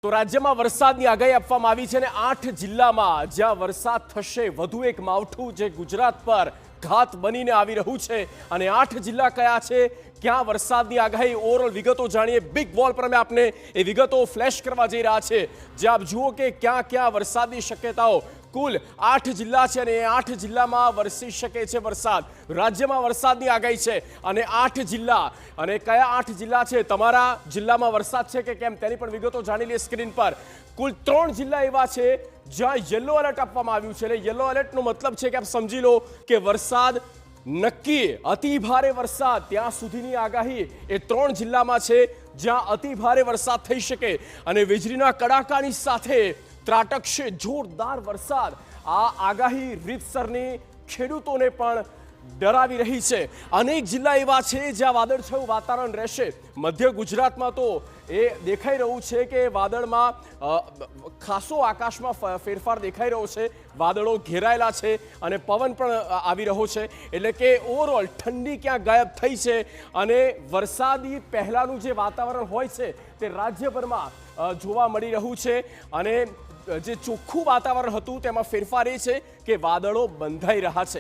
તો રાજ્યમાં વરસાદની આગાહી આપવામાં આવી છે અને 8 જિલ્લામાં જ્યાં વરસાદ થશે વધુ એક માવઠું જે ગુજરાત પર ઘાત બનીને આવી રહ્યું છે અને 8 જિલ્લા કયા છે ક્યાં વરસાદની આગાહી ઓવરઓલ વિગતો જાણીએ બિગ વોલ પર અમે આપને એ વિગતો ફ્લેશ કરવા જઈ રહ્યા છે જે આપ જુઓ કે ક્યાં ક્યાં વરસાદની શક્યતાઓ કુલ 8 જિલ્લા છે અને 8 જિલ્લામાં વરસી શકે છે વરસાદ રાજ્યમાં વરસાદની આગાહી છે અને 8 જિલ્લા અને કયા 8 જિલ્લા છે તમારા જિલ્લામાં વરસાદ છે કે કેમ તેની પણ વિગતો જાણી લઈએ સ્ક્રીન પર કુલ 3 જિલ્લા એવા છે જ્યાં યલો એલર્ટ આપવામાં આવ્યું છે અને યલો એલર્ટનો મતલબ છે કે આપ સમજી લો કે વરસાદ નક્કી અતિ ભારે વરસાદ ત્યાં સુધીની આગાહી એ 3 જિલ્લામાં છે જ્યાં અતિ ભારે વરસાદ થઈ શકે અને વીજળીના કડાકાની સાથે ત્રાટકશે જોરદાર વરસાદ આ આગાહી રીતસરની ખેડૂતોને પણ ડરાવી રહી છે અનેક જિલ્લા એવા છે જ્યાં વાદળછાયું વાતાવરણ રહેશે મધ્ય ગુજરાતમાં તો એ દેખાઈ રહ્યું છે કે વાદળમાં ખાસો આકાશમાં ફેરફાર દેખાઈ રહ્યો છે વાદળો ઘેરાયેલા છે અને પવન પણ આવી રહ્યો છે એટલે કે ઓવરઓલ ઠંડી ક્યાં ગાયબ થઈ છે અને વરસાદી પહેલાંનું જે વાતાવરણ હોય છે તે રાજ્યભરમાં જોવા મળી રહ્યું છે અને જે ચોખ્ખું વાતાવરણ હતું તેમાં ફેરફાર એ છે કે વાદળો બંધાઈ રહ્યા છે